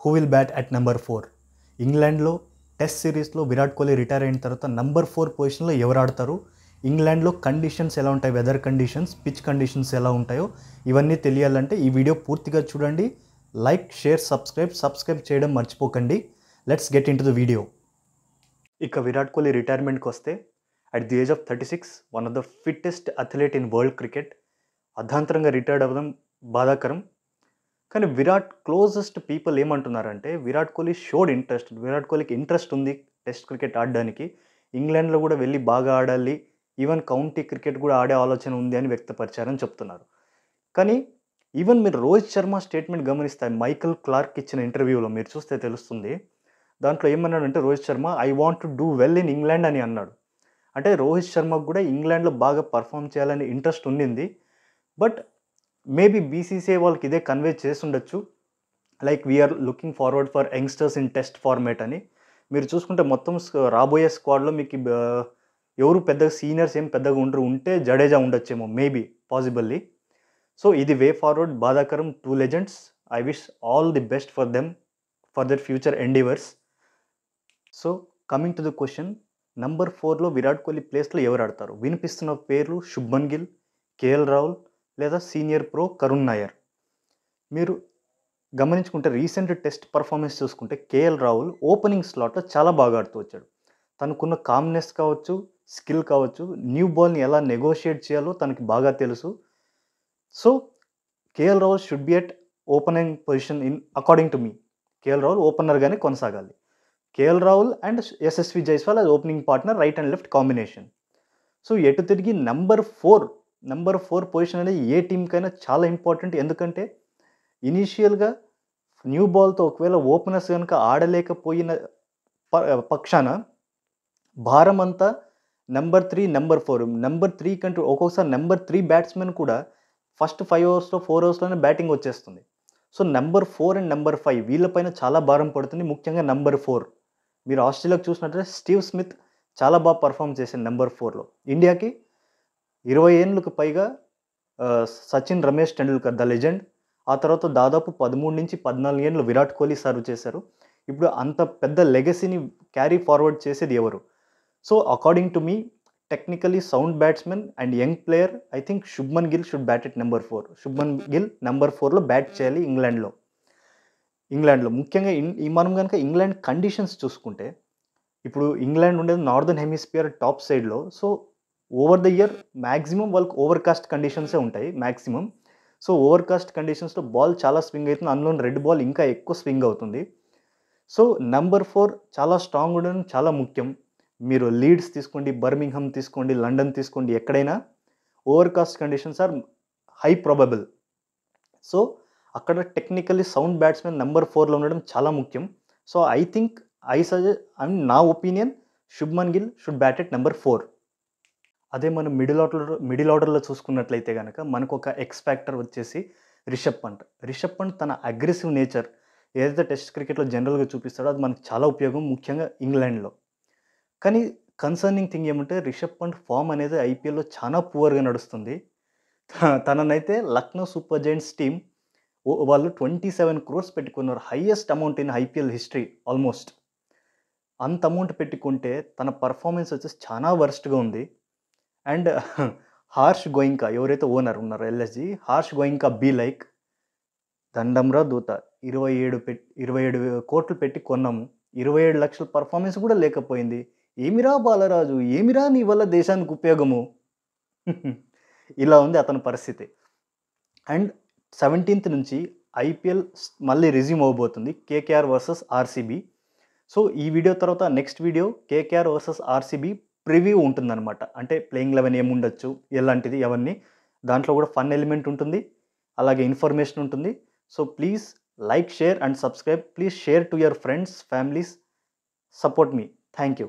Who will bat at number 4? ఇంగ్లాండ్లో test సిరీస్లో Virat Kohli retire అయిన తర్వాత నెంబర్ 4 పొజిషన్లో ఎవరు ఆడతారు, ఇంగ్లాండ్లో కండిషన్స్ ఎలా ఉంటాయి, వెదర్ కండిషన్స్, పిచ్ కండిషన్స్ ఎలా ఉంటాయో ఇవన్నీ తెలియాలంటే ఈ వీడియో పూర్తిగా చూడండి. లైక్, షేర్, సబ్స్క్రైబ్ చేయడం మర్చిపోకండి. Let's get in to the video. ఇక విరాట్ కోహ్లీ రిటైర్మెంట్కి వస్తే, at the age of 36 one of the fittest athlete in world cricket. అర్ధాంతరంగా రిటైర్డ్ అవ్వడం బాధాకరం. కానీ విరాట్ క్లోజెస్ట్ పీపుల్ ఏమంటున్నారంటే, విరాట్ కోహ్లీ షోడ్ ఇంట్రెస్ట్, విరాట్ కోహ్లీకి ఇంట్రెస్ట్ ఉంది టెస్ట్ క్రికెట్ ఆడడానికి, ఇంగ్లాండ్లో కూడా వెళ్ళి బాగా ఆడాలి, ఈవెన్ కౌంటీ క్రికెట్ కూడా ఆడే ఆలోచన ఉంది అని వ్యక్తపరిచారని చెప్తున్నారు. కానీ ఈవెన్ మీరు రోహిత్ శర్మ స్టేట్మెంట్ గమనిస్తే, మైకల్ క్లార్క్ ఇచ్చిన ఇంటర్వ్యూలో మీరు చూస్తే తెలుస్తుంది. దాంట్లో ఏమన్నాడంటే Rohit Sharma, I want to do well in England అని అన్నాడు. అంటే రోహిత్ శర్మకు కూడా ఇంగ్లాండ్లో బాగా పర్ఫామ్ చేయాలని ఇంట్రెస్ట్ ఉండింది. బట్ మేబీ బీసీసీఐ వాళ్ళకి ఇదే కన్వే చేస్తుండొచ్చు, like we are looking forward for youngsters in test format అని. మీరు చూసుకుంటే మొత్తం రాబోయే స్క్వాడ్లో మీకు ఎవరు పెద్దగా సీనియర్స్ ఏం పెద్దగా ఉంటే జడేజా ఉండొచ్చేమో, మేబీ పాసిబుల్లీ. సో ఇది వే ఫార్వర్డ్, బాధాకరం. 2 legends. I wish all the best for them for their future endeavours. So coming to the question, number 4లో విరాట్ కోహ్లీ ప్లేస్లో ఎవరు ఆడతారు? వినిపిస్తున్న పేర్లు శుభ్మన్ గిల్, కేఎల్ రాహుల్ లేదా సీనియర్ ప్రో కరుణ్ నాయర్. మీరు గమనించుకుంటే రీసెంట్ టెస్ట్ పర్ఫార్మెన్స్ చూసుకుంటే కేఎల్ రాహుల్ ఓపెనింగ్ స్లాట్లో చాలా బాగా ఆడుతూ వచ్చాడు. తనకున్న కామ్నెస్ కావచ్చు, స్కిల్ కావచ్చు, న్యూ బాల్ని ఎలా నెగోషియేట్ చేయాలో తనకి బాగా తెలుసు. So KL Rahul should be at opening position in according to me. KL Rahul ఓపెనర్గానే కొనసాగాలి. కేఎల్ రాహుల్ అండ్ యశస్వి జైస్వాల్ అది opening partner, right and left combination. So ఎటు తిరిగి నెంబర్ 4 పొజిషన్ అనేది ఏ టీంకైనా చాలా ఇంపార్టెంట్. ఎందుకంటే ఇనీషియల్గా న్యూ బాల్తో ఒకవేళ ఓపెనర్స్ కనుక ఆడలేకపోయిన పక్షాన భారం అంతా నెంబర్ 3, నెంబర్ 3 కంటూ ఒక్కొక్కసారి నెంబర్ 3 బ్యాట్స్మెన్ కూడా ఫస్ట్ 5 ఓవర్స్లో 4 ఓవర్స్లోనే బ్యాటింగ్ వచ్చేస్తుంది. సో నెంబర్ 4 అండ్ నెంబర్ 5 వీళ్ళపైన చాలా భారం పడుతుంది, ముఖ్యంగా నెంబర్ 4. మీరు ఆస్ట్రేలియాకి చూసినట్లయితే స్టీవ్ స్మిత్ చాలా బాగా పర్ఫామ్ చేశారు నెంబర్ 4లో. ఇండియాకి 20 ఏళ్ళకు పైగా సచిన్ రమేష్ టెండూల్కర్ ద లెజెండ్. ఆ తర్వాత దాదాపు 13 నుంచి 14 ఏళ్ళు విరాట్ కోహ్లీ సర్వ్ చేశారు. ఇప్పుడు అంత పెద్ద లెగసీని క్యారీ ఫార్వర్డ్ చేసేది ఎవరు? So according to me, technically sound batsmen and young player, I think Shubman Gill should bat at number 4. Shubman Gill number 4లో బ్యాట్ చేయాలి ఇంగ్లాండ్లో ముఖ్యంగా. మనం కనుక ఇంగ్లాండ్ కండిషన్స్ చూసుకుంటే, ఇప్పుడు ఇంగ్లాండ్ ఉండేది నార్దర్న్ హెమిస్ఫియర్ టాప్ సైడ్లో. So over the year maximum వాళ్ళకి ఓవర్కాస్ట్ కండిషన్సే ఉంటాయి మ్యాక్సిమం. సో ఓవర్కాస్ట్ కండిషన్స్లో బాల్ చాలా స్వింగ్ అవుతుంది, అందులో రెడ్ బాల్ ఇంకా ఎక్కువ స్వింగ్ అవుతుంది. సో నెంబర్ 4 చాలా స్ట్రాంగ్ ఉండడం చాలా ముఖ్యం. మీరు లీడ్స్ తీసుకోండి, బర్మింగ్హామ్ తీసుకోండి, లండన్ తీసుకోండి, ఎక్కడైనా overcast conditions are high probable. So అక్కడ టెక్నికల్లీ సౌండ్ బ్యాట్స్మెన్ నెంబర్ 4లో ఉండడం చాలా ముఖ్యం. సో ఐ థింక్ నా opinion, Shubman Gill should bat at number 4. అదే మనం మిడిల్ ఆర్డర్లో చూసుకున్నట్లయితే కనుక మనకు ఒక ఎక్స్ ఫ్యాక్టర్ వచ్చేసి రిషబ్ పంట్ తన అగ్రెసివ్ నేచర్ ఏదైతే టెస్ట్ క్రికెట్లో జనరల్గా చూపిస్తాడో అది మనకు చాలా ఉపయోగం, ముఖ్యంగా ఇంగ్లాండ్లో. కానీ కన్సర్నింగ్ థింగ్ ఏమంటే, రిషబ్ పంట్ ఫామ్ అనేది ఐపీఎల్లో చాలా పువర్గా నడుస్తుంది. తననైతే లక్నో సూపర్ జైంట్స్ టీమ్ వాళ్ళు 27 crores పెట్టుకున్నారు, highest amount in IPL history almost. అంత అమౌంట్ పెట్టుకుంటే తన పర్ఫార్మెన్స్ వచ్చేసి చాలా వర్స్ట్గా ఉంది. అండ్ హార్ష్ గోయింకా ఎవరైతే ఓనర్ ఉన్నారో LSG, Harsh Goenka be like, దండంరా దూత, 27 కోట్లు పెట్టి కొన్నాము, 27 లక్షల పర్ఫార్మెన్స్ కూడా లేకపోయింది, ఏమిరా బాలరాజు, ఏమిరా నీ వల్ల దేశానికి ఉపయోగము. ఇలా ఉంది అతని పరిస్థితి. అండ్ 17th నుంచి ఐపీఎల్ మళ్ళీ రిజ్యూమ్ అవ్వబోతుంది, కేకేఆర్ వర్సెస్ ఆర్సీబీ. సో ఈ వీడియో తర్వాత next video KKR versus RCB preview ఉంటుందన్నమాట. అంటే ప్లేయింగ్ 11 ఏముండొచ్చు, ఎలాంటిది, అవన్నీ. దాంట్లో కూడా ఫన్ ఎలిమెంట్ ఉంటుంది, అలాగే ఇన్ఫర్మేషన్ ఉంటుంది. So please like, share and subscribe. Please share to your friends, families. Support me. Thank you.